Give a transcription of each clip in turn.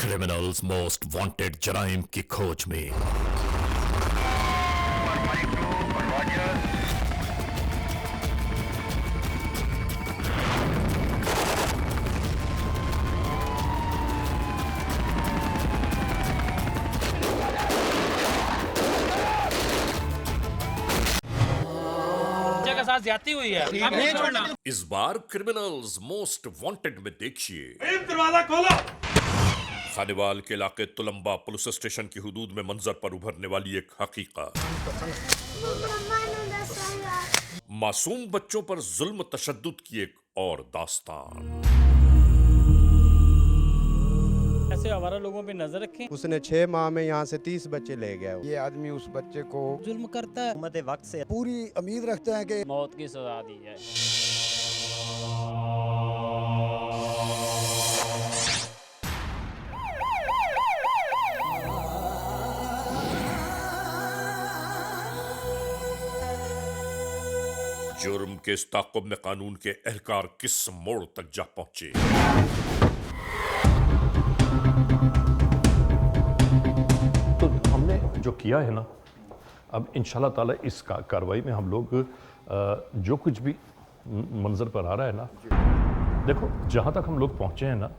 Criminals most wanted जराइम की खोज में। के साथ ज्यादती हुई है, अब नहीं छोड़ना। इस बार क्रिमिनल्स मोस्ट वांटेड में देखिए दरवाजा खोलो। खानेवाल के इलाके तुलंबा पुलिस स्टेशन की हुदूद में मंजर पर उभरने वाली एक हकीकत। मासूम बच्चों पर जुल्म तशद्दुद की एक और दास्तान। ऐसे आवारा लोगों पे नजर रखें। उसने 6 माह में यहाँ से 30 बच्चे ले गया। ये आदमी उस बच्चे को जुल्म करता है। हुकूमत वक्त से पूरी उम्मीद रखते हैं कि मौत की सजा दी है। जुर्म के इस ताक़ुब में कानून के एहलकार किस मोड़ तक जा पहुंचे। तो हमने जो किया है ना, अब इंशाल्लाह ताला इस कार्रवाई में हम लोग जो कुछ भी मंजर पर आ रहा है ना, देखो जहाँ तक हम लोग पहुँचे हैं ना,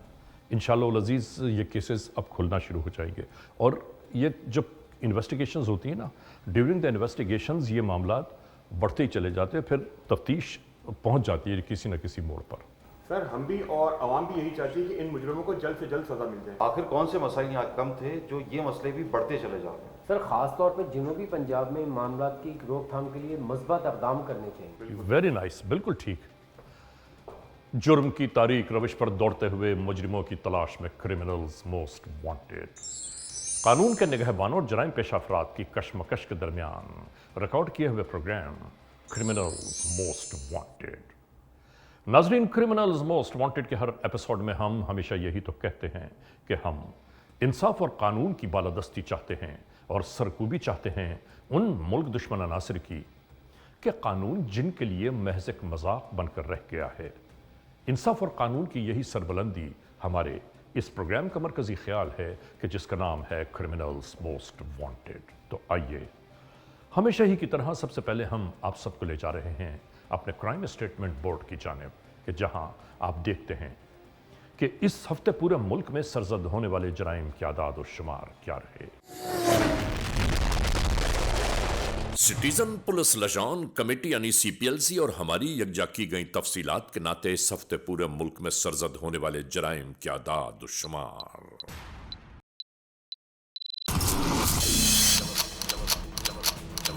इंशाल्लाह अज़ीज़ ये केसेस अब खुलना शुरू हो जाएंगे। और ये जब इन्वेस्टिगेशंस होती हैं ना, ड्यूरिंग द इन्वेस्टिगेशंस ये मामला बढ़ते ही चले जाते हैं, फिर तफ्तीश पहुँच जाती है किसी न किसी मोड़ पर। सर हम भी और आवाम भी यही चाहती है कि इन मुजरिमों को जल्द से जल्द सजा मिल जाए। आखिर कौन से मसाइल यहाँ कम थे जो ये मसले भी बढ़ते चले जा रहे हैं? सर ख़ास तौर पर जनूबी पंजाब में मामला की रोकथाम के लिए मज़बूत इक़दाम करने चाहिए। वेरी नाइस, बिल्कुल ठीक। जुर्म की तारीख रविश पर दौड़ते हुए मुजरिमों की तलाश में क्रिमिनल्स मोस्ट वांटेड। कानून के निगहबानों और जराइम पेशा अफराद की कशमकश के दरमियान रिकॉर्ड किए हुए प्रोग्राम क्रिमिनल्स मोस्ट वांटेड। नाजरीन, क्रिमिनल्स मोस्ट वांटेड के हर एपिसोड में हम हमेशा यही तो कहते हैं कि हम इंसाफ और कानून की बालादस्ती चाहते हैं और सरकूबी चाहते हैं उन मुल्क दुश्मन अनासर की कि कानून जिनके लिए महज एक मजाक बनकर रह गया है। इंसाफ और कानून की यही सरबलंदी हमारे इस प्रोग्राम का मरकजी ख्याल है कि जिसका नाम है क्रिमिनल्स मोस्ट वांटेड। तो आइए हमेशा ही की तरह सबसे पहले हम आप सबको ले जा रहे हैं अपने क्राइम स्टेटमेंट बोर्ड की जानिब, कि जहां आप देखते हैं कि इस हफ्ते पूरे मुल्क में सरजद होने वाले जराइम की आदाद और शुमार क्या रहे। सिटीजन पुलिस लजान कमेटी यानी CPLC और हमारी यकजा की गई तफसीलात के नाते इस हफ्ते पूरे मुल्क में सरजद होने वाले जराइम की आदाद और शुमार।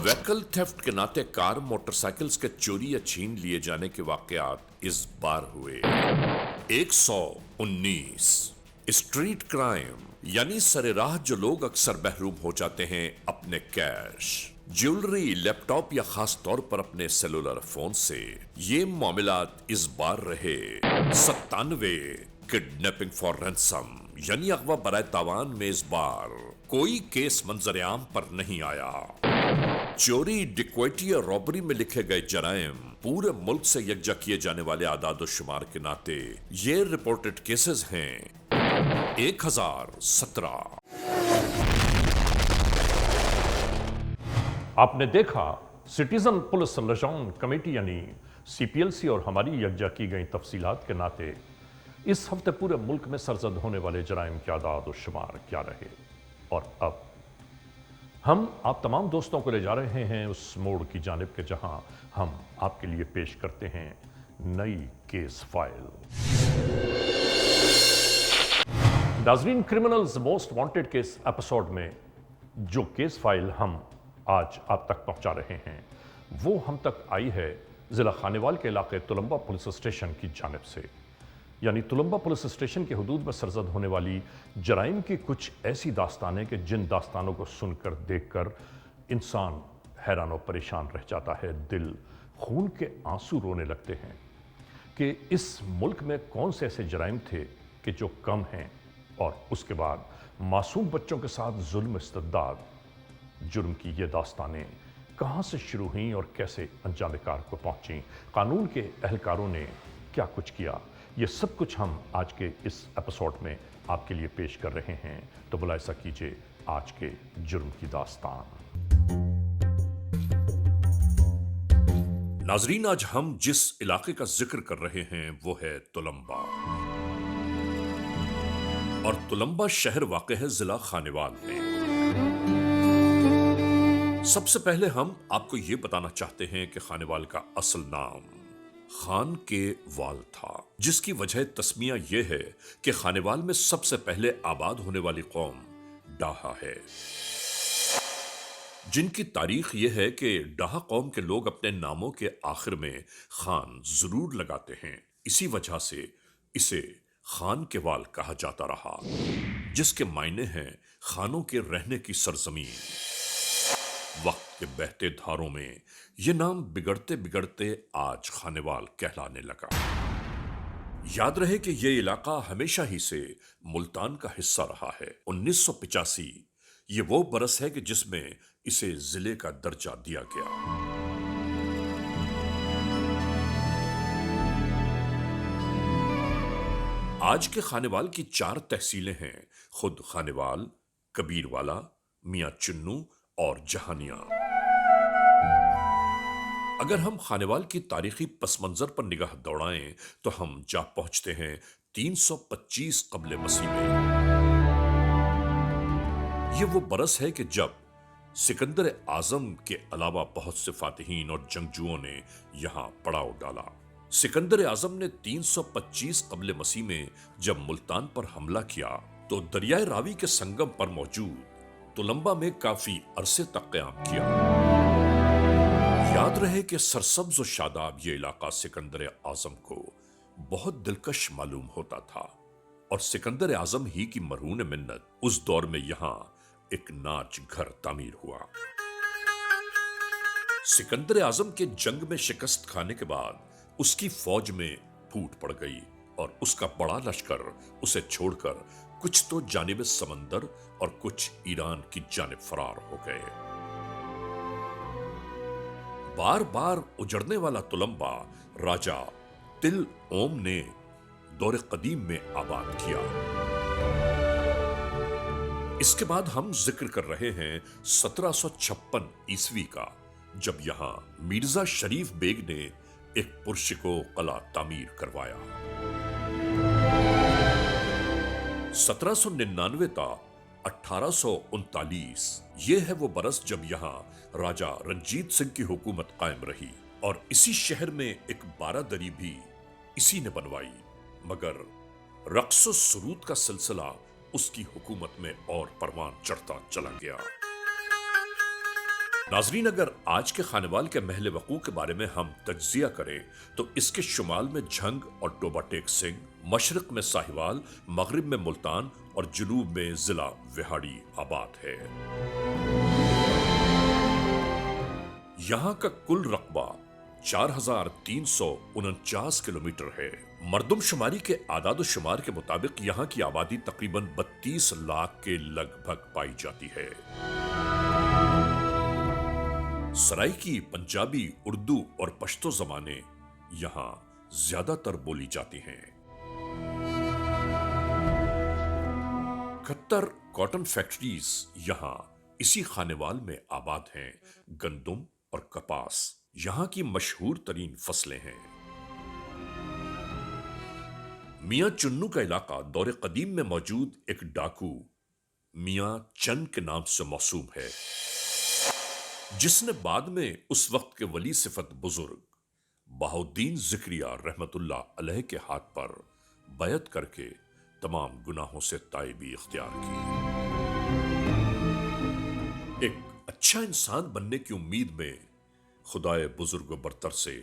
व्हीकल थेफ्ट के नाते कार मोटरसाइकिल्स के चोरी या छीन लिए जाने के वाकयात इस बार हुए 119। स्ट्रीट क्राइम यानी सरेराह जो लोग अक्सर महरूम हो जाते हैं अपने कैश, ज्वेलरी, लैपटॉप या खास तौर पर अपने सेलुलर फोन से, ये मामलात इस बार रहे 97। किडनैपिंग फॉर रैंसम यानी अगवा बराए तावान में इस बार कोई केस मंजर आम पर नहीं आया। चोरी, डिक्वेटी और रॉबरी में लिखे गए जराइम पूरे मुल्क से यकजा किए जाने वाले आदाद और शुमार के नाते ये रिपोर्टेड केसेस हैं 1017। आपने देखा सिटीजन पुलिस लजान कमेटी यानी CPLC और हमारी यकजा की गई तफसीलात के नाते इस हफ्ते पूरे मुल्क में सरजद होने वाले जराइम के आदाद और शुमार क्या रहे। और अब हम आप तमाम दोस्तों को ले जा रहे हैं उस मोड़ की जानिब के जहां हम आपके लिए पेश करते हैं नई केस फाइल। नाज़रीन, क्रिमिनल्स मोस्ट वांटेड के इस एपिसोड में जो केस फाइल हम आज आप तक पहुंचा रहे हैं वो हम तक आई है जिला खानेवाल के इलाके तुलंबा पुलिस स्टेशन की जानिब से। यानी तुलंबा पुलिस स्टेशन के हुदूद में सरजद होने वाली जराइम की कुछ ऐसी दास्तानें कि जिन दास्तानों को सुनकर देखकर इंसान हैरान और परेशान रह जाता है, दिल खून के आंसू रोने लगते हैं कि इस मुल्क में कौन से ऐसे जराइम थे कि जो कम हैं, और उसके बाद मासूम बच्चों के साथ जुल्म इस्तदाद। जुर्म की ये दास्तानें कहाँ से शुरू हुई और कैसे अंजाम कार को पहुँची, कानून के एहलकारों ने क्या कुछ किया, یہ سب کچھ ہم آج کے اس ایپیسوڈ میں آپ کے لیے پیش کر رہے ہیں، تو ملاحظہ کیجیے آج کے جرم کی داستان۔ ناظرین، آج ہم جس علاقے کا ذکر کر رہے ہیں وہ ہے تلمبہ، اور تلمبہ شہر واقع ہے ضلع خانیوال میں۔ سب سے پہلے ہم آپ کو یہ بتانا چاہتے ہیں کہ خانیوال کا اصل نام خان کے وال تھا، جس کی وجہ تسمیہ یہ ہے کہ خانیوال میں سب سے پہلے آباد ہونے والی قوم ڈاہا ہے، جن کی تاریخ یہ ہے کہ ڈاہا قوم کے لوگ اپنے ناموں کے آخر میں خان ضرور لگاتے ہیں، اسی وجہ سے اسے خان کے وال کہا جاتا رہا، جس کے معنی ہیں خانوں کے رہنے کی سرزمین۔ وقت کے بہتے دھاروں میں یہ نام بگڑتے بگڑتے آج خانیوال کہلانے لگا۔ یاد رہے کہ یہ علاقہ ہمیشہ ہی سے ملتان کا حصہ رہا ہے۔ 1985 یہ وہ برس ہے کہ جس میں اسے ضلع کا درجہ دیا گیا۔ آج کے خانیوال کی 4 تحصیلیں ہیں: خود خانیوال، کبیر والا، میاں چنو اور جہانیاں۔ اگر ہم خانیوال کی تاریخی پس منظر پر نگاہ دوڑائیں تو ہم جا پہنچتے ہیں 325 قبل مسیح میں۔ یہ وہ برس ہے کہ جب سکندر اعظم کے علاوہ بہت سے فاتحین اور جنگجوؤں نے یہاں پڑاؤ ڈالا۔ سکندر اعظم نے 325 قبل مسیح میں جب ملتان پر حملہ کیا تو دریائے راوی کے سنگم پر موجود تلمبہ میں کافی عرصے تک قیام کیا۔ یاد رہے کہ سرسبز و شاداب یہ علاقہ سکندر اعظم کو بہت دلکش معلوم ہوتا تھا، اور سکندر اعظم ہی کی مرہون منت اس دور میں یہاں ایک ناچ گھر تعمیر ہوا۔ سکندر اعظم کے جنگ میں شکست کھانے کے بعد اس کی فوج میں پھوٹ پڑ گئی، اور اس کا بڑا لشکر اسے چھوڑ کر کچھ تو جانب سمندر اور کچھ ایران کی جانب فرار ہو گئے۔ بار بار اجڑنے والا تلمبہ راجہ تل اوم نے دور قدیم میں آباد کیا۔ اس کے بعد ہم ذکر کر رہے ہیں 1756 عیسوی کا، جب یہاں مرزا شریف بیگ نے ایک پرشکو قلعہ تعمیر کروایا۔ 1799 تا 1839 یہ ہے وہ برس جب یہاں راجہ رنجیت سنگھ کی حکومت قائم رہی، اور اسی شہر میں ایک بارہ دری بھی اسی نے بنوائی، مگر رقص و سرود کا سلسلہ اس کی حکومت میں اور پروان چڑھتا چلا گیا۔ ناظرین، اگر آج کے خانیوال کے محل وقوع کے بارے میں ہم تجزیہ کریں تو اس کے شمال میں جھنگ اور ٹوبا ٹیک سنگھ، مشرق میں ساہیوال، مغرب میں ملتان اور جنوب میں ضلع وہاڑی آباد ہے۔ یہاں کا کل رقبہ 4349 کلومیٹر ہے۔ مردم شماری کے اعداد و شمار کے مطابق یہاں کی آبادی تقریباً 32 لاکھ کے لگ بھگ پائی جاتی ہے۔ سرائیکی، پنجابی، اردو اور پشتو زبانیں یہاں زیادہ تر بولی جاتی ہیں۔ 71 کاٹن فیکٹریز یہاں اسی خانیوال میں آباد ہیں۔ گندم اور کپاس یہاں کی مشہور ترین فصلیں ہیں۔ میاں چنو کا علاقہ دور قدیم میں موجود ایک ڈاکو میاں چن کے نام سے موسوم ہے، جس نے بعد میں اس وقت کے ولی صفت بزرگ بہاؤالدین ذکریہ رحمت اللہ علیہ کے ہاتھ پر بیعت کر کے تمام گناہوں سے تائبی اختیار کی۔ ایک اچھا انسان بننے کی امید میں خدائے بزرگ و برتر سے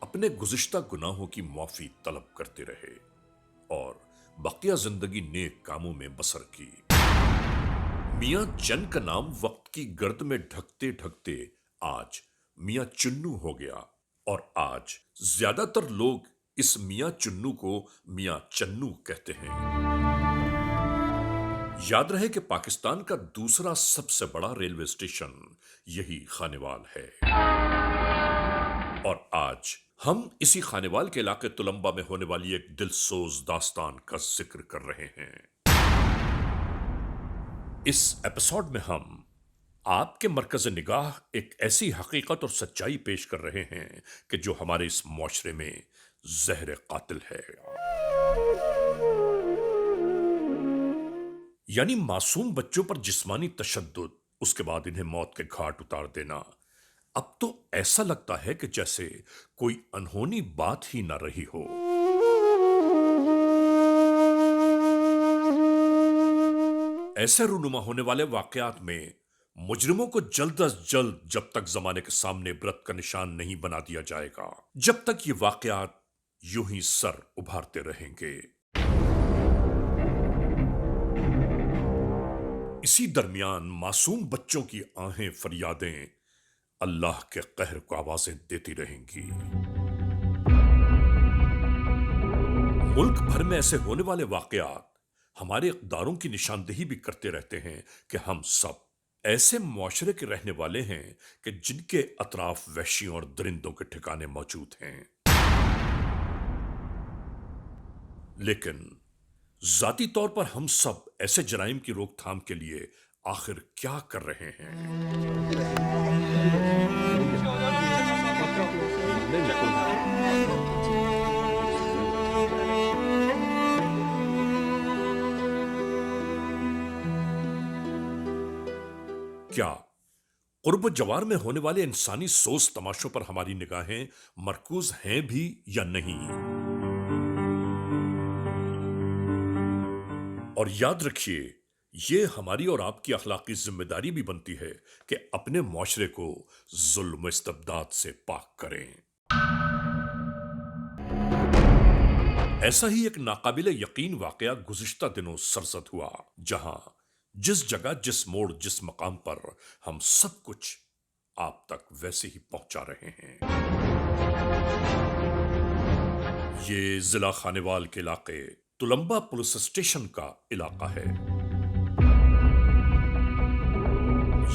اپنے گزشتہ گناہوں کی معافی طلب کرتے رہے اور بقیہ زندگی نیک کاموں میں بسر کی۔ میاں چن کا نام وقت کی گرد میں ڈھکتے ڈھکتے آج میاں چنو ہو گیا، اور آج زیادہ تر لوگ اس میاں چنو کو میاں چنو کہتے ہیں۔ یاد رہے کہ پاکستان کا دوسرا سب سے بڑا ریلوے اسٹیشن یہی خانیوال ہے، اور آج ہم اسی خانیوال کے علاقے تلمبا میں ہونے والی ایک دلسوز داستان کا ذکر کر رہے ہیں۔ اس ایپیسوڈ میں ہم آپ کے مرکز نگاہ ایک ایسی حقیقت اور سچائی پیش کر رہے ہیں کہ جو ہمارے اس معاشرے میں زہر قاتل ہے، یعنی معصوم بچوں پر جسمانی تشدد، اس کے بعد انہیں موت کے گھاٹ اتار دینا۔ اب تو ایسا لگتا ہے کہ جیسے کوئی انہونی بات ہی نہ رہی ہو۔ ایسے رونما ہونے والے واقعات میں مجرموں کو جلد از جلد جب تک زمانے کے سامنے عبرت کا نشان نہیں بنا دیا جائے گا، جب تک یہ واقعات یوں ہی سر ابھارتے رہیں گے۔ اسی درمیان معصوم بچوں کی آہیں فریادیں اللہ کے قہر کو آوازیں دیتی رہیں گی۔ ملک بھر میں ایسے ہونے والے واقعات ہمارے اقداروں کی نشاندہی بھی کرتے رہتے ہیں کہ ہم سب ایسے معاشرے کے رہنے والے ہیں کہ جن کے اطراف وحشیوں اور درندوں کے ٹھکانے موجود ہیں۔ لیکن ذاتی طور پر ہم سب ایسے جرائم کی روک تھام کے لیے آخر کیا کر رہے ہیں؟ کیا قرب و جوار میں ہونے والے انسانی سوز تماشوں پر ہماری نگاہیں مرکوز ہیں بھی یا نہیں؟ اور یاد رکھیے، یہ ہماری اور آپ کی اخلاقی ذمہ داری بھی بنتی ہے کہ اپنے معاشرے کو ظلم و استبداد سے پاک کریں۔ ایسا ہی ایک ناقابل یقین واقعہ گزشتہ دنوں سرزد ہوا، جہاں جس جگہ، جس موڑ، جس مقام پر ہم سب کچھ آپ تک ویسے ہی پہنچا رہے ہیں۔ یہ ضلع خانیوال کے علاقے تلمبا پولیس اسٹیشن کا علاقہ ہے۔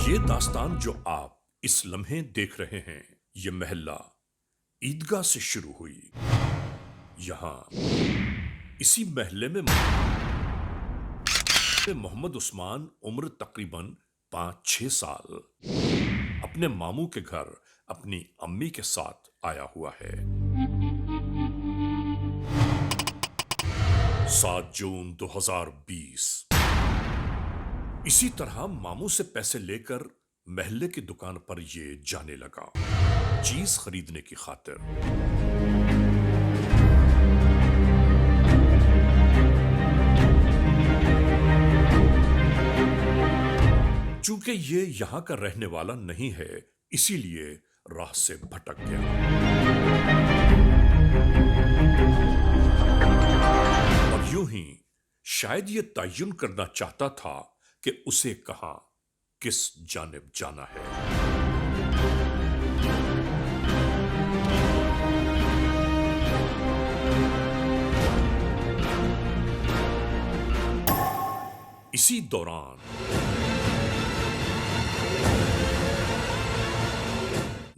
یہ داستان جو آپ اس لمحے دیکھ رہے ہیں، یہ محلہ عیدگاہ سے شروع ہوئی۔ یہاں اسی محلے میں محمد عثمان عمر تقریباً 5-6 سال اپنے ماموں کے گھر اپنی امی کے ساتھ آیا ہوا ہے۔ 7 جون 2020 اسی طرح ماموں سے پیسے لے کر محلے کی دکان پر یہ جانے لگا چیز خریدنے کی خاطر۔ چونکہ یہ یہاں کا رہنے والا نہیں ہے، اسی لیے راہ سے بھٹک گیا۔ اور یوں ہی شاید یہ تعین کرنا چاہتا تھا کہ اسے کہاں، کس جانب جانا ہے۔ اسی دوران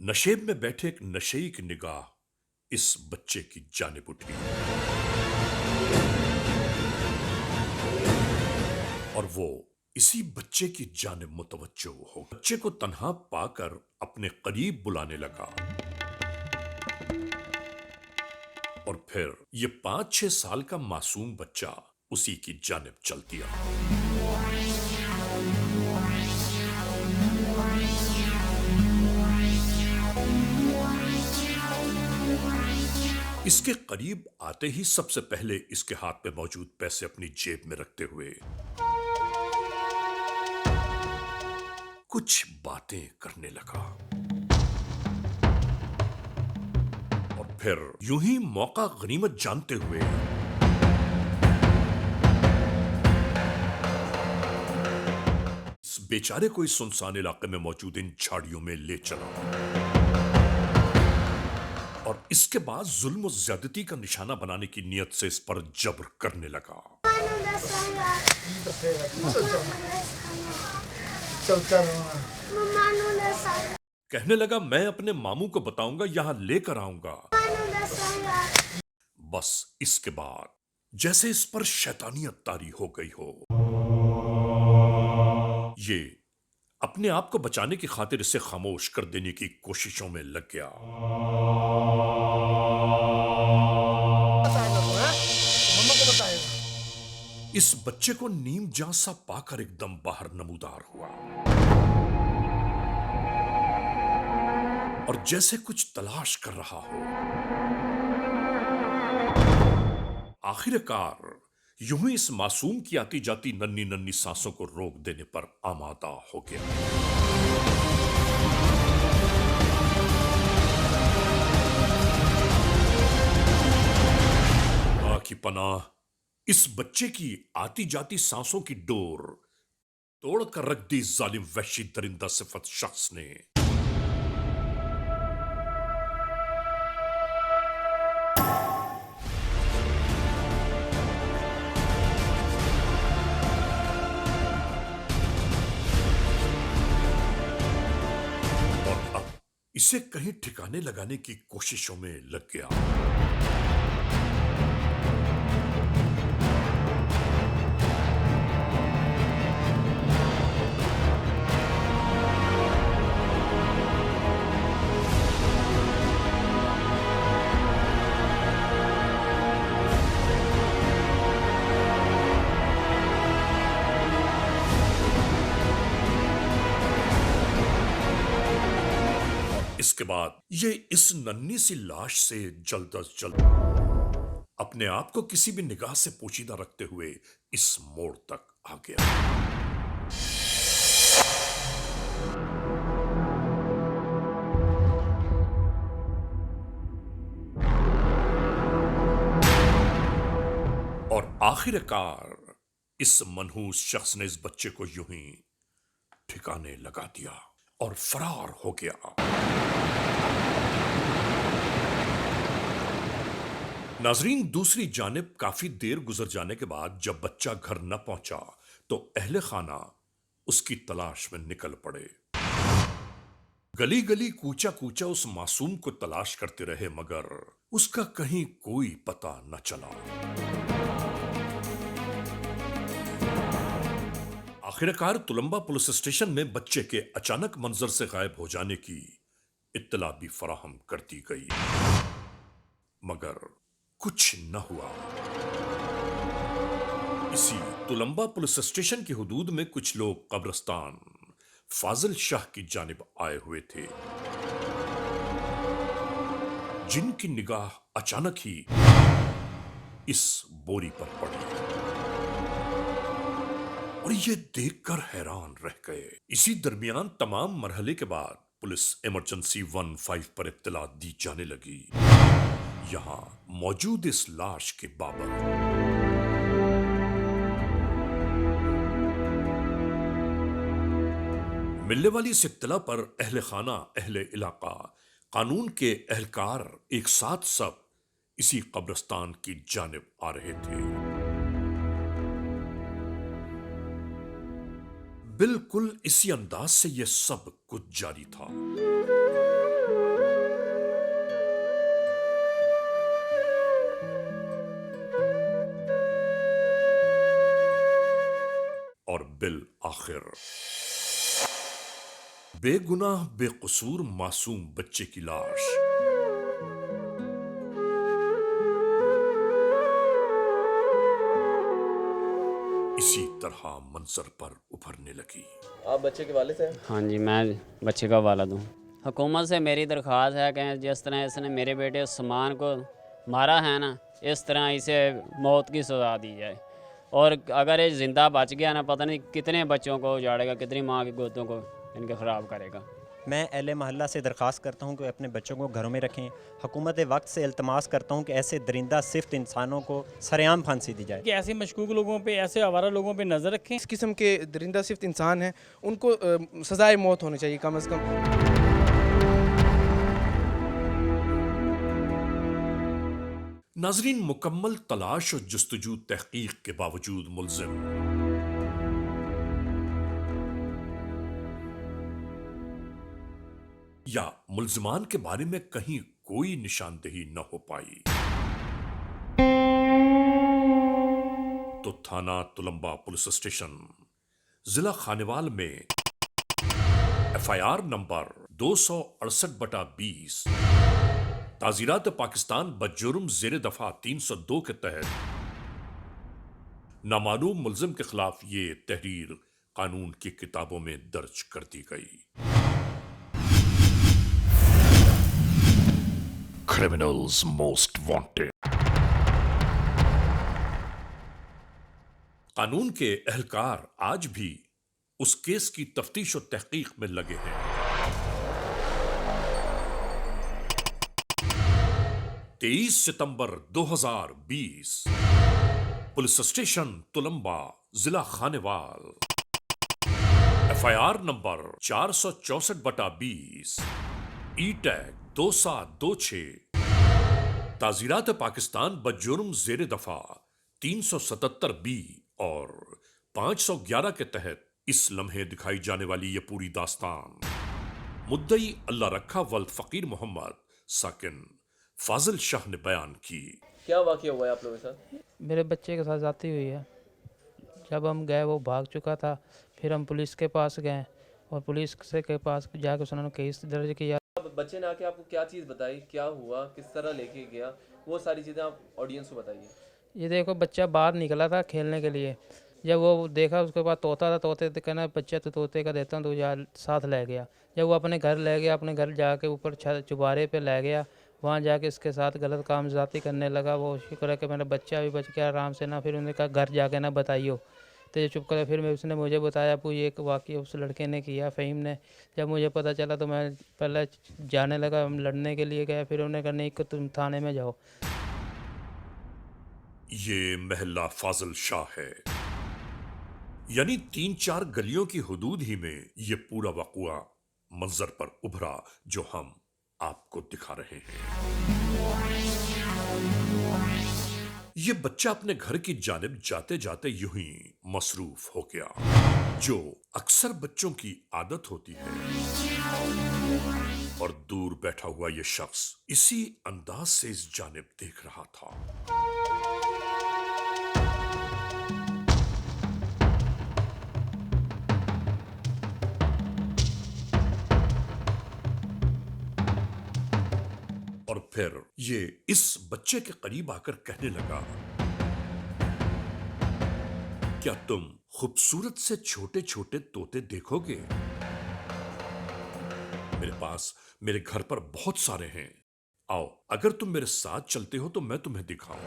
نشیب میں بیٹھے ایک نشئی کی نگاہ اس بچے کی جانب اٹھی، اور وہ اسی بچے کی جانب متوجہ ہو، بچے کو تنہا پا کر اپنے قریب بلانے لگا، اور پھر یہ 5-6 سال کا معصوم بچہ اسی کی جانب چل دیا۔ اس کے قریب آتے ہی سب سے پہلے اس کے ہاتھ میں موجود پیسے اپنی جیب میں رکھتے ہوئے کچھ باتیں کرنے لگا، اور پھر یوں ہی موقع غنیمت جانتے ہوئے اس بیچارے کو اس سنسان علاقے میں موجود ان جھاڑیوں میں لے چلا، اور اس کے بعد ظلم و زیادتی کا نشانہ بنانے کی نیت سے اس پر جبر کرنے لگا۔ کہنے لگا، میں اپنے ماموں کو بتاؤں گا، یہاں لے کر آؤں گا۔ बस इसके बाद जैसे इस पर शैतानियत तारी हो गई हो, ये अपने आप को बचाने की खातिर इसे खामोश कर देने की कोशिशों में लग गया। इस बच्चे को नीम जांसा पाकर एकदम बाहर नमूदार हुआ और जैसे कुछ तलाश कर रहा हो, आखिरकार यूं ही इस मासूम की आती जाती नन्ही नन्ही सांसों को रोक देने पर आमादा हो गया। खुदा की पनाह, इस बच्चे की आती जाती सांसों की डोर तोड़कर रख दी जालिम वहशी दरिंदा सिफत शख्स ने। इसे कहीं ठिकाने लगाने की कोशिशों में लग गया। इसके बाद ये इस नन्ही सी लाश से जल्द अज जल्द अपने आप को किसी भी निगाह से पोशीदा रखते हुए इस मोड़ तक आ गया। और आखिरकार इस मनहूस शख्स ने इस बच्चे को यूं ही ठिकाने लगा दिया और फरार हो गया। नाजरीन, दूसरी जानिब काफी देर गुजर जाने के बाद जब बच्चा घर न पहुंचा तो अहले खाना उसकी तलाश में निकल पड़े। गली गली कूचा कूचा उस मासूम को तलाश करते रहे, मगर उसका कहीं कोई पता न चला। आखिरकार तुलंबा पुलिस स्टेशन में बच्चे के अचानक मंजर से गायब हो जाने की इत्तला भी फराहम कर दी गई, मगर कुछ न हुआ। इसी तुलंबा पुलिस स्टेशन की हुदूद में कुछ लोग कब्रिस्तान फाजिल शाह की जानिब आए हुए थे, जिनकी निगाह अचानक ही इस बोरी पर पड़ी और ये देखकर हैरान रह गए। इसी दरमियान तमाम मरहले के बाद पुलिस इमरजेंसी 15 पर इत्तला दी जाने लगी। यहां मौजूद इस लाश के बाबत मिलने वाली इस इत्तला पर अहले खाना, अहले इलाका, कानून के एहलकार एक साथ सब इसी कब्रिस्तान की जानिब आ रहे थे। बिल्कुल इसी अंदाज से यह सब कुछ जारी था। और बिल आखिर बेगुनाह बेकसूर मासूम बच्चे की लाश इसी तरह मंजर पर उभरने लगी। आप बच्चे के वालिद हैं? हाँ जी, मैं बच्चे का वालिद हूँ। हुकूमत से मेरी दरख्वास्त है कि जिस तरह इसने मेरे बेटे उस्मान को मारा है ना, इस तरह इसे मौत की सज़ा दी जाए। और अगर ये ज़िंदा बच गया ना, पता नहीं कितने बच्चों को उजाड़ेगा, कितनी माँ की गोदों को इनके ख़राब करेगा। मैं अहले महल्ला से दरख्वास्त करता हूँ कि अपने बच्चों को घरों में रखें। हुकूमत वक्त से इल्तमास करता हूँ कि ऐसे दरिंदा सिफ्त इंसानों को सरेआम फांसी दी जाए, कि ऐसे मशकूक लोगों पे, ऐसे आवारा लोगों पे नज़र रखें। इस किस्म के दरिंदा सिफ्त इंसान हैं, उनको सजाए मौत होनी चाहिए कम अज़ कम। नाजरीन, मुकम्मल तलाश और जस्तजू तहकीक के बावजूद मुल्जिम या मुल्जिमान के बारे में कहीं कोई निशानदेही न हो पाई। तो थाना तुलंबा पुलिस स्टेशन जिला खानेवाल में FIR नंबर 268/20 ताजीरात पाकिस्तान बजुर्म जेर दफा 302 के तहत नामालूम मुल्जिम के खिलाफ ये तहरीर कानून की किताबों में दर्ज कर दी गई। Criminals most wanted. कानून के एहलकार आज भी उस केस की तफ्तीश और तहकीक में लगे हैं। 23 सितंबर 2020 पुलिस स्टेशन तुलंबा जिला खानेवाल FIR नंबर 464/20 E-टैग 2726 ताजीरात पाकिस्तान बजुर्म जेर दफा 377B और 511 के तहत इस लम्हे दिखाई जाने वाली ये पूरी दास्तान मुद्दई अल्लाह रखा वल्द फकीर मोहम्मद साकिन फाजिल शाह ने बयान की। क्या वाकया हुआ है आप लोगों के साथ? मेरे बच्चे के साथ जाती हुई है। जब हम गए वो भाग चुका था, फिर हम पुलिस के पास गए और पुलिस के पास जाकर उन्होंने केस दर्ज किया। बच्चे ने आके आपको क्या चीज़ बताई, क्या हुआ, किस तरह लेके गया, वो सारी चीज़ें आप ऑडियंस को बताइए। ये देखो, बच्चा बाहर निकला था खेलने के लिए। जब वो देखा उसके बाद तोता था, तोते तो कहना बच्चा तो तोते का देता हूँ, तो यार साथ ले गया। जब वो अपने घर ले गया, अपने घर जाके ऊपर चुबारे पे ले गया, वहाँ जाके इसके साथ गलत काम ज़ाती करने लगा। वो शुक्र है कि मेरा बच्चा भी बच गया आराम से ना। फिर उन्होंने कहा घर जाके ना बताइयो, तो ये चुप करे। फिर मैं उसने मुझे बताया अबू ये एक वाक़या उस लड़के ने किया, फ़हीम ने। जब मुझे पता चला तो मैं पहले जाने लगा, हम लड़ने के लिए गए। फिर उन्होंने कहा नहीं कि तुम थाने में जाओ। ये महल्ला फाजिल शाह है, यानी 3-4 गलियों की हुदूद ही में ये पूरा वाक़या मंजर पर उभरा जो हम आपको दिखा रहे हैं। ये बच्चा अपने घर की जानिब जाते जाते यूं ही मसरूफ हो गया, जो अक्सर बच्चों की आदत होती है। और दूर बैठा हुआ ये शख्स इसी अंदाज से इस जानिब देख रहा था। और फिर ये इस बच्चे के करीब आकर कहने लगा, क्या तुम खूबसूरत से छोटे छोटे तोते देखोगे? मेरे पास मेरे घर पर बहुत सारे हैं, आओ अगर तुम मेरे साथ चलते हो तो मैं तुम्हें दिखाऊं।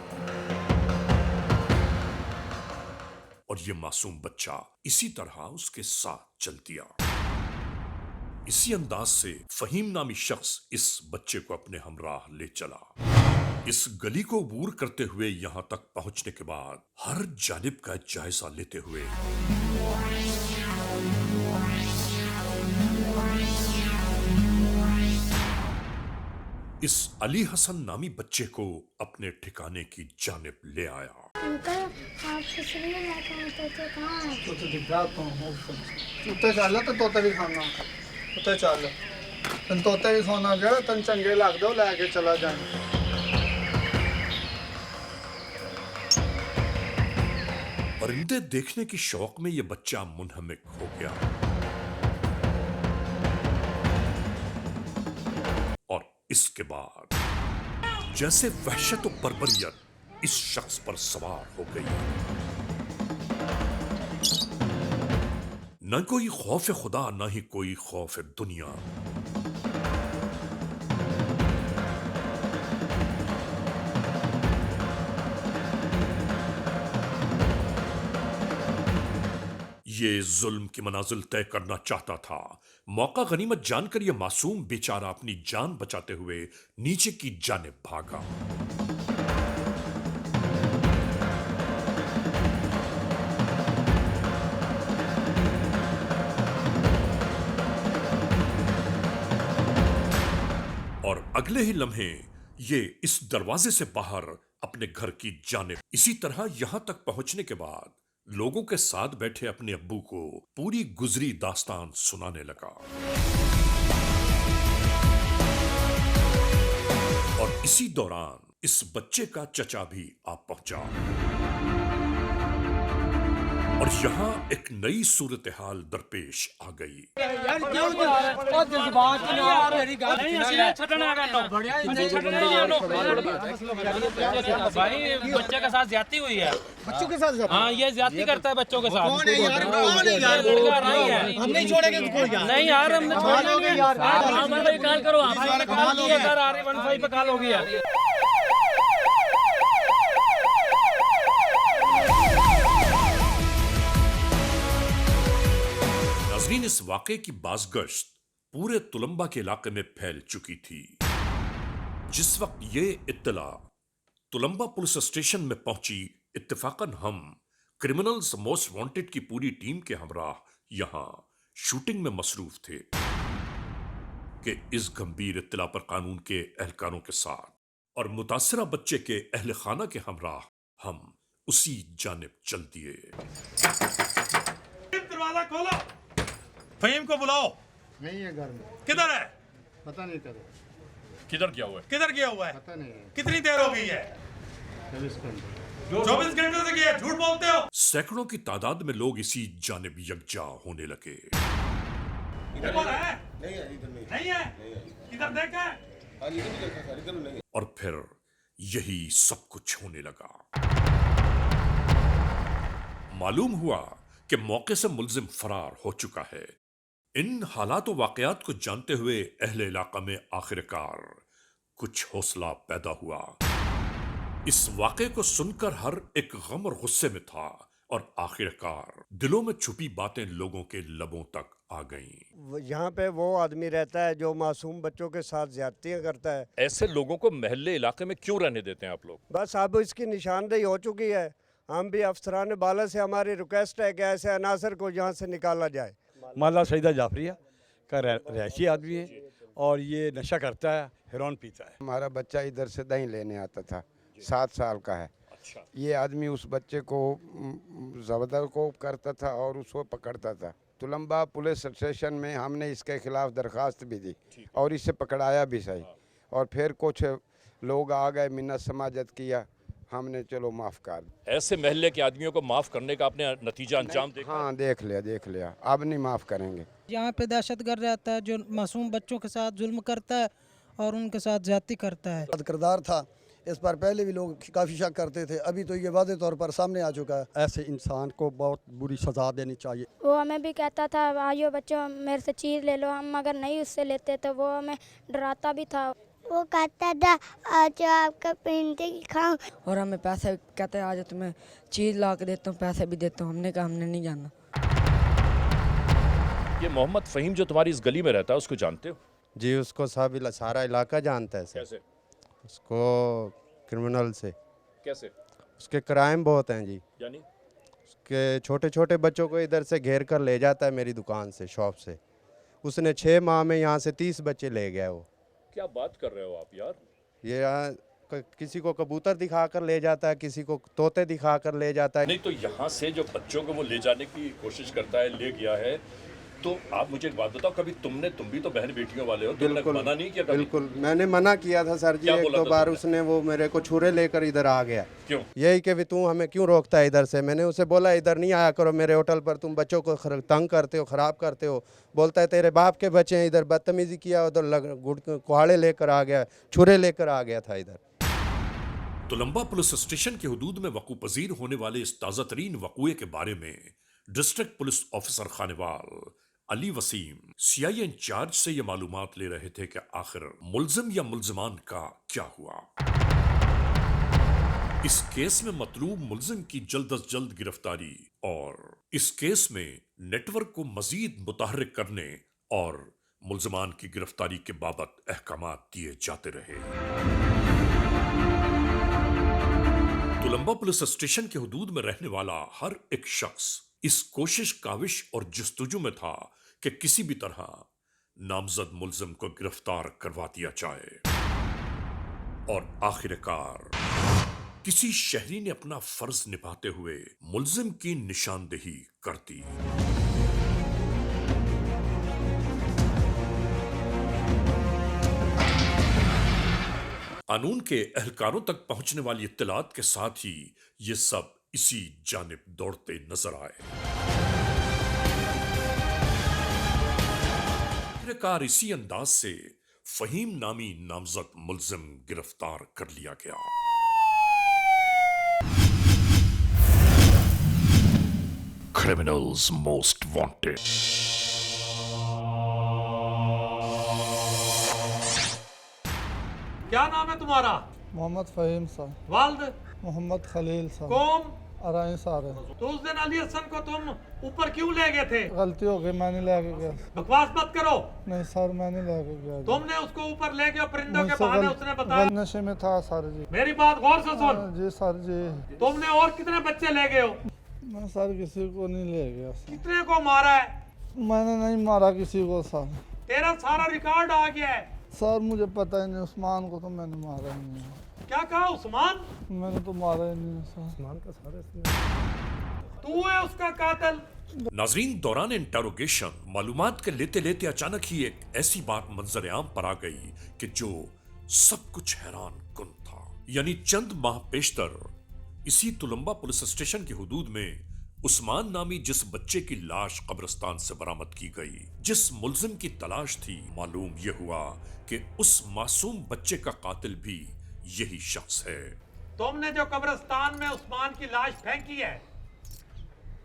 और ये मासूम बच्चा इसी तरह उसके साथ चल दिया। इसी अंदाज से फहीम नामी शख्स इस बच्चे को अपने हमराह ले चला। इस गली को अबूर करते हुए यहां तक पहुंचने के बाद हर जानिब का जायजा लेते हुए इस अली हसन नामी बच्चे को अपने ठिकाने की जानिब ले आया। तोते भी खाना उत्ते चल, तन तोते भी सोना गया, तन चंगे लग दो लैके चला जाए। परिंदे देखने की शौक में ये बच्चा मुनहमिक हो गया और इसके बाद जैसे वहशत और बर्बरियत इस शख्स पर सवार हो गई। न कोई खौफ खुदा, न ही कोई खौफ दुनिया। ये जुल्म की मनाजिल तय करना चाहता था। मौका गनीमत जानकर यह मासूम बेचारा अपनी जान बचाते हुए नीचे की जानिब भागा। और अगले ही लम्हे ये इस दरवाजे से बाहर अपने घर की जानिब इसी तरह यहां तक पहुंचने के बाद लोगों के साथ बैठे अपने अब्बू को पूरी गुजरी दास्तान सुनाने लगा। और इसी दौरान इस बच्चे का चचा भी आ पहुंचा और यहाँ एक नई सूरत हाल दरपेश आ गई। भाई बच्चे के साथ ज्यादती हुई है। बच्चों के साथ हाँ, ये ज्यादती करता है बच्चों के साथ। कौन है यार? कौन है यार? हम नहीं छोड़ेंगे तुमको यार। नहीं यार, हमने छोड़ेंगे यार। कॉल करो आप। कॉल किया सर, RA15 पे कॉल हो गया। नाज़रीन, इस वाक़े की बाज़गश्त पूरे तुलंबा के इलाके में फैल चुकी थी। जिस वक्त ये इत्तला तुलंबा पुलिस स्टेशन में पहुंची, इत्तेफाकन हम क्रिमिनल्स मोस्ट वांटेड की पूरी टीम के हमराह यहां शूटिंग में मसरूफ थे कि इस गंभीर इत्तला पर कानून के एहलकारों के साथ और मुतासरा बच्चे के अहल खाना के हमराह हम उसी जानिब चल दिए। दरवाजा खोलो, फहीम को बुलाओ। नहीं है घर में। किधर है? पता नहीं करो। किधर गया हुआ है? किधर गया हुआ है? पता नहीं है। कितनी देर हो गई है? 24 घंटे। 24 घंटे से गया, झूठ बोलते हो। सैकड़ों की तादाद में लोग इसी जानिब यकजा होने लगे। इधर है? नहीं है। इधर देखा है? और फिर यही सब कुछ होने लगा। मालूम हुआ कि मौके से मुल्जिम फरार हो चुका है। इन हालात व वाकयात को जानते हुए अहले इलाका में आखिरकार कुछ हौसला पैदा हुआ। इस वाक़े को सुनकर हर एक गम और गुस्से में था और आखिरकार दिलों में छुपी बातें लोगों के लबों तक आ गईं। यहाँ पे वो आदमी रहता है जो मासूम बच्चों के साथ ज्यादतियाँ करता है। ऐसे लोगों को महल्ले इलाके में क्यों रहने देते हैं आप लोग? बस अब इसकी निशानदेही हो चुकी है। हम भी अफसरान बाला से हमारी रिक्वेस्ट है कि ऐसे अनासर को यहाँ से निकाला जाए। माला सईदा जाफरिया का रहायशी आदमी है और ये नशा करता है, हेरोइन पीता है। हमारा बच्चा इधर से दही लेने आता था, 7 साल का है। ये आदमी उस बच्चे को ज़बरदस्त करता था और उसको पकड़ता था। तुलंबा पुलिस स्टेशन में हमने इसके खिलाफ दरख्वास्त भी दी और इसे पकड़ाया भी सही। और फिर कुछ लोग आ गए, मिन्नत समाजत किया, हमने चलो माफ़ कर। ऐसे महल्ले के आदमियों को माफ़ करने का आपने नतीजा अंजाम देखा? हाँ, देख लिया, अब नहीं माफ़ करेंगे। यहाँ पे दहशतगर्द रहता है जो मासूम बच्चों के साथ जुल्म करता है और उनके साथ ज्यादती करता है। किरदार था, इस पर पहले भी लोग काफ़ी शक करते थे, अभी तो ये वादे तौर पर सामने आ चुका है। ऐसे इंसान को बहुत बुरी सज़ा देनी चाहिए। वो हमें भी कहता था आइयो बच्चों मेरे से चीज़ ले लो, हम अगर नहीं उससे लेते तो वो हमें डराता भी था। वो कहता था आज आपका पेंटिंग खाऊं, और हमें पैसे कहते हैं आज तुम्हें चीज़ ला के देता हूँ, पैसे भी देता हूँ। हमने कहा हमने नहीं जाना। ये मोहम्मद फ़हीम जो तुम्हारी इस गली में रहता है, उसको जानते हो? जी, उसको सारा इलाका जानता है सर। कैसे? उसको क्रिमिनल से। कैसे? उसके क्राइम बहुत हैं जी। यानी? उसके छोटे छोटे बच्चों को इधर से घेर कर ले जाता है मेरी दुकान से, शॉप से। उसने 6 माह में यहाँ से 30 बच्चे ले गया वो। क्या बात कर रहे हो आप यार? ये यहाँ किसी को कबूतर दिखाकर ले जाता है, किसी को तोते दिखाकर ले जाता है। नहीं तो यहाँ से जो बच्चों को वो ले जाने की कोशिश करता है, ले गया है, तो आप मुझे एक बात बताओ, कभी तुम भी तो बहन बेटियों वाले हो, तुमने मना नहीं किया कभी? बिल्कुल मैंने मना किया था सर जी, 1-2 बार। उसने वो मेरे को छुरे लेकर इधर आ गया। क्यों? यही कि तू हमें क्यों रोकता है इधर से। मैंने उसे बोला इधर नहीं आया करो मेरे होटल पर, तुम बच्चों को तंग करते हो, ख़राब करते हो। बोलता है तेरे बाप के बच्चे हैं, इधर बदतमीजी किया, उधर गुड़ कुहाड़े लेकर आ गया, छुरे लेकर आ गया था इधर। तुलंबा पुलिस स्टेशन के हुदूद में वकू पजीर होने वाले इस ताज़ा तरीन वक़ूए के बारे में district police officer Khanewal Ali Waseem CI incharge से ये मालूमात ले रहे थे कि आखिर मुल्जिम या मुल्जिमान का क्या हुआ। इस केस में मतलूब मुल्जिम की जल्द अज जल्द गिरफ्तारी और इस केस में नेटवर्क को मजीद मुतहर्रिक करने और मुल्जिमान की गिरफ्तारी के बाबत अहकामात दिए जाते रहे। तुलंबा पुलिस स्टेशन के हुदूद में रहने वाला हर एक शख्स इस कोशिश, काविश और जस्तुजू में था कि किसी भी तरह नामजद मुल्जिम को गिरफ्तार करवा दिया जाए। और आखिरकार किसी शहरी ने अपना फर्ज निभाते हुए मुल्जिम की निशानदेही कर दी। कानून के एहलकारों तक पहुंचने वाली इत्तलात के साथ ही ये सब इसी जानिब दौड़ते नजर आए। आखिरकार इसी अंदाज से फहीम नामी नामजद मुल्जिम गिरफ्तार कर लिया गया। Criminals Most Wanted। क्या नाम है तुम्हारा? मोहम्मद फ़हीम साहब। वाल्द? मोहम्मद खलील साहब। कौम? अराई सारे। तो उस दिन अली हसन को तुम ऊपर क्यों ले गए थे? गलती हो गई, मैं नहीं ले गया। बकवास मत करो। नहीं सर, मैं नहीं ले गया। तुमने उसको ऊपर ले गए परिंदों के बहाने, उसने बताया। नशे में था सर जी। मेरी बात गौर से सुन। जी सर जी। तुमने और कितने बच्चे ले गए हो? मैं सर किसी को नहीं ले गया। कितने को मारा है? मैंने नहीं मारा किसी को सर। तेरा सारा रिकॉर्ड आ गया है। सर मुझे पता ही नहीं, उस्मान को तो मैंने मारा ही नहीं। क्या कहा? उस्मान? मैंने तो मारा ही नहीं सर। उस्मान का सारे तू है उसका कातिल? नाजरीन, दौरान इंटरोगेशन मालूमात के लेते लेते अचानक ही एक ऐसी बात मंजर आम पर आ गई कि जो सब कुछ हैरान कुन था। यानी चंद माह पेशतर इसी तुलंबा पुलिस स्टेशन की हुदूद में उस्मान नामी जिस बच्चे की लाश कब्रिस्तान से बरामद की गई, जिस मुल्जिम की तलाश थी, मालूम यह हुआ कि उस मासूम बच्चे का कातिल भी यही शख्स है। तुमने जो कब्रिस्तान में उस्मान की लाश फेंकी है,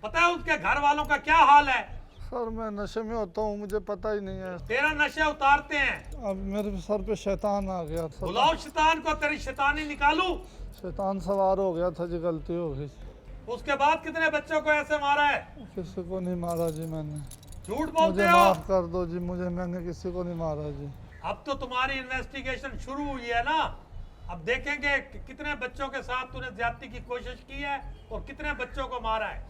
पता है उसके घर वालों का क्या हाल है? सर मैं नशे में होता हूँ, मुझे पता ही नहीं है। तेरा नशे उतारते हैं। अब मेरे सर पे शैतान आ गया। बुलाओ शैतान को, तेरी शैतानी निकालूं। शैतान सवार हो गया था जी, गलती हो गई। उसके बाद कितने बच्चों को ऐसे मारा है? किसी को नहीं मारा जी मैंने। झूठ बोलते मुझे हो। माफ कर दो जी, मैंने किसी को नहीं मारा जी। अब तो तुम्हारी इन्वेस्टिगेशन शुरू हुई है ना, अब देखेंगे कि कितने बच्चों के साथ तूने ज्यादती की कोशिश की है और कितने बच्चों को मारा है।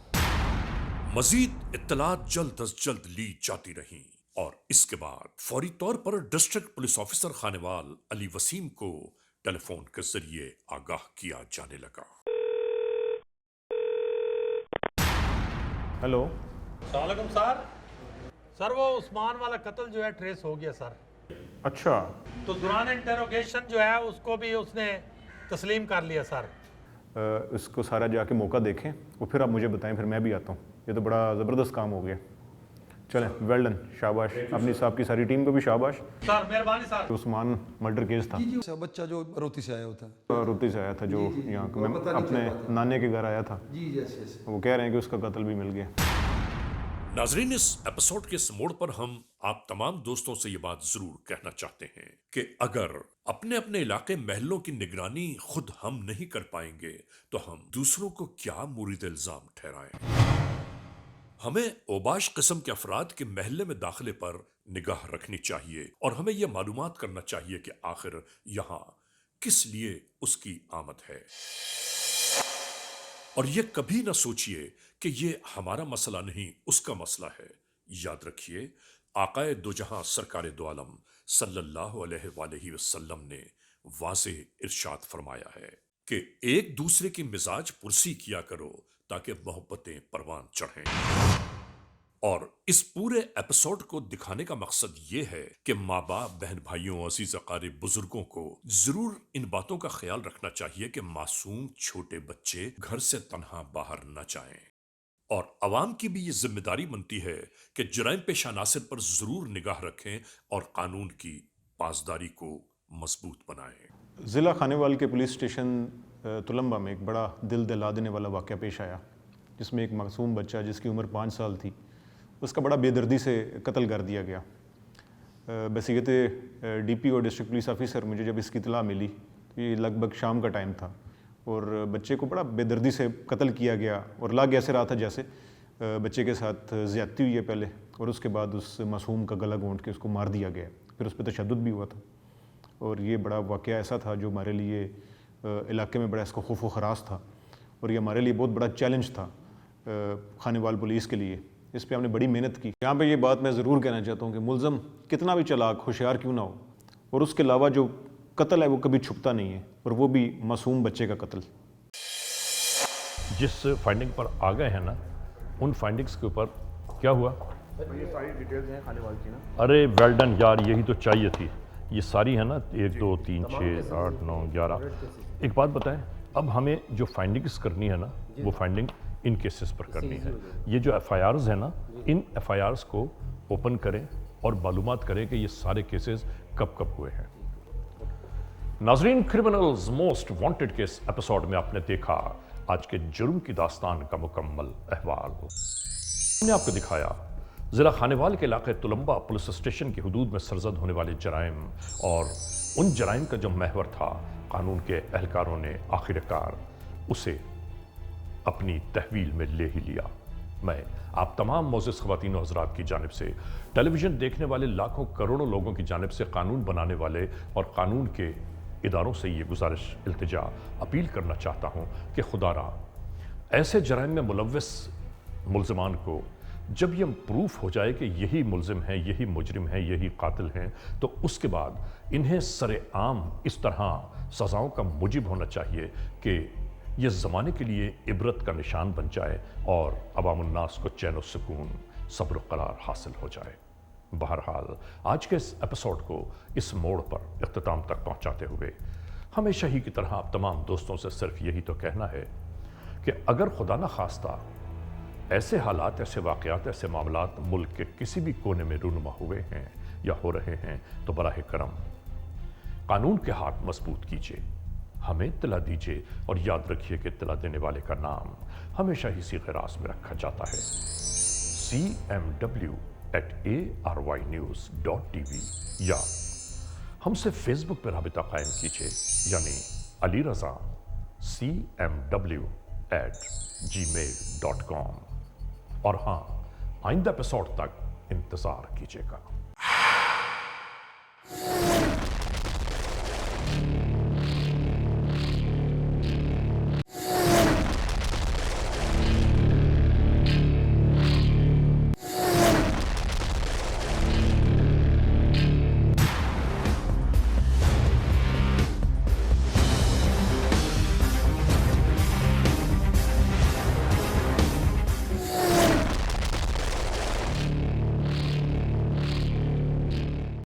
मजीद इत्तलात जल्द अज जल्द ली जाती रही और इसके बाद फौरी तौर पर district police officer Khanewal Ali Waseem को टेलीफोन के जरिए आगाह किया जाने लगा। हेलो। सलाम सर। सर वो उस्मान वाला कत्ल जो है ट्रेस हो गया सर। अच्छा। तो दौरान इंटरोगेशन जो है उसको भी उसने तस्लीम कर लिया सर। इसको सारा जाके मौका देखें और फिर आप मुझे बताएं, फिर मैं भी आता हूँ। ये तो बड़ा ज़बरदस्त काम हो गया। चलें, वेल डन, शाबाश। अपनी साहब की सारी टीम को भी शाबाश। सर मेहरबानी सर। उस्मान मर्डर केस था। बच्चा जो रोती से आया होता है। रोती से आया था जो यहाँ मैं अपने नाने के घर आया था। वो कह रहे हैं कि उसका कत्ल भी मिल गया। नाजरीन, इस एपिसोड के इस मोड़ पर हम आप तमाम दोस्तों से ये बात जरूर कहना चाहते हैं कि अगर अपने अपने इलाके महलों की निगरानी खुद हम नहीं कर पाएंगे तो हम दूसरों को क्या मुरीद इल्जाम ठहराएं। हमें ओबाश किस्म के अफराद के महल्ले में दाखिले पर निगाह रखनी चाहिए और हमें यह मालूमात करना चाहिए कि आखिर यहाँ किस लिए उसकी आमद है। और ये कभी ना सोचिए कि ये हमारा मसला नहीं, उसका मसला है। याद रखिए, आकाए दो जहां सरकार दो आलम सल्लल्लाहु अलैहि वसल्लम ने वाज़ेह इरशाद फरमाया है कि एक दूसरे की मिजाज पुरसी किया करो ताकि मोहब्बतें परवान चढ़ें। और इस पूरे एपिसोड को दिखाने का मकसद ये है कि माँ बाप, बहन भाइयों, अजीज अकारिब, बुजुर्गों को जरूर इन बातों का ख्याल रखना चाहिए कि मासूम छोटे बच्चे घर से तन्हा बाहर न जाएं। और अवाम की भी ये जिम्मेदारी बनती है कि जराइम पेशा अनासिर पर जरूर निगाह रखें और कानून की पासदारी को मजबूत बनाएं। ज़िला खानेवाल के पुलिस स्टेशन तुलंबा में एक बड़ा दिल दहला देने वाला वाक़या पेश आया, जिसमें एक मासूम बच्चा जिसकी उम्र 5 साल थी, उसका बड़ा बेदर्दी से कत्ल कर दिया गया। बसीयत डीपी और डिस्ट्रिक्ट पुलिस ऑफिसर मुझे जब इसकी इतला मिली तो ये लगभग शाम का टाइम था और बच्चे को बड़ा बेदर्दी से कत्ल किया गया और लाग ऐसे रहा था जैसे बच्चे के साथ ज़्यादती हुई है पहले और उसके बाद उस मासूम का गला घोंट के उसको मार दिया गया। फिर उस पर तशद्दुद भी हुआ था और ये बड़ा वाक़या ऐसा था जो हमारे लिए इलाके में बड़ा इसका खौफ व खरास था और ये हमारे लिए बहुत बड़ा चैलेंज था खानेवाल पुलिस के लिए। इस पर हमने बड़ी मेहनत की। यहाँ पे ये बात मैं ज़रूर कहना चाहता हूँ कि मुल्ज़म कितना भी चालाक होशियार क्यों ना हो, और उसके अलावा जो कत्ल है वो कभी छुपता नहीं है, और वो भी मासूम बच्चे का कत्ल। जिस फाइंडिंग पर आ गए हैं ना, उन फाइंडिंग्स के ऊपर क्या हुआ? ये सारी डिटेल्स हैं खानेवाल की ना। अरे वेल डन यार, यही तो चाहिए थी। ये सारी है ना 1 2 3 6 8 9 11। एक बात बताएं, अब हमें जो फाइंडिंग्स करनी है ना, वो फाइंडिंग इन केसेस पर करनी है। ये जो FIRs है ना, इन FIRs को ओपन करें और मालूमात करें कि ये सारे केसेस कब कब हुए हैं। नाजरीन, क्रिमिनल्स मोस्ट वांटेड के इस एपिसोड में आपने देखा आज के जुर्म की दास्तान का मुकम्मल अहवाल। हमने आपको दिखाया ज़िला खानेवाल के इलाके तुलंबा पुलिस स्टेशन की हदूद में सरजद होने वाले जराइम, और उन जराइम का जो महवर था, कानून के एहलकारों ने आखिरकार उसे अपनी तहवील में ले ही लिया। मैं आप तमाम मोअज़्ज़िज़ ख़वातीन और हज़रात की जानिब से, टेलीविज़न देखने वाले लाखों करोड़ों लोगों की जानिब से, कानून बनाने वाले और कानून के इदारों से ये गुजारिश, इल्तिजा, अपील करना चाहता हूँ कि खुदारा ऐसे जराइम में मुलव्वस मुल्ज़िमान को जब ये प्रूफ हो जाए कि यही मुल्ज़िम है, यही मुजरिम है, यही कातिल हैं, तो उसके बाद इन्हें सरेआम इस तरह सज़ाओं का मुजिब होना चाहिए कि ये ज़माने के लिए इबरत का निशान बन जाए और अवामुन्नास को चैन व सुकून, सब्र व करार हासिल हो जाए। बहरहाल आज के इस एपिसोड को इस मोड़ पर इख्तिताम तक पहुंचाते हुए हमेशा ही की तरह आप तमाम दोस्तों से सिर्फ यही तो कहना है कि अगर खुदा न खास्ता ऐसे हालात, ऐसे वाक़यात, ऐसे मामलात मुल्क के किसी भी कोने में रूनुमा हुए हैं या हो रहे हैं, तो बराह करम कानून के हाथ मजबूत कीजिए, हमें इत्तला दीजिए और याद रखिए कि इत्तला देने वाले का नाम हमेशा ही सीग़े रास में रखा जाता है। cmw@arYnews.tv या हमसे फेसबुक पर राबिता कायम कीजिए, यानी अली रज़ा cmw@gmail.com। और हाँ, आइंदा एपिसोड तक इंतज़ार कीजिएगा।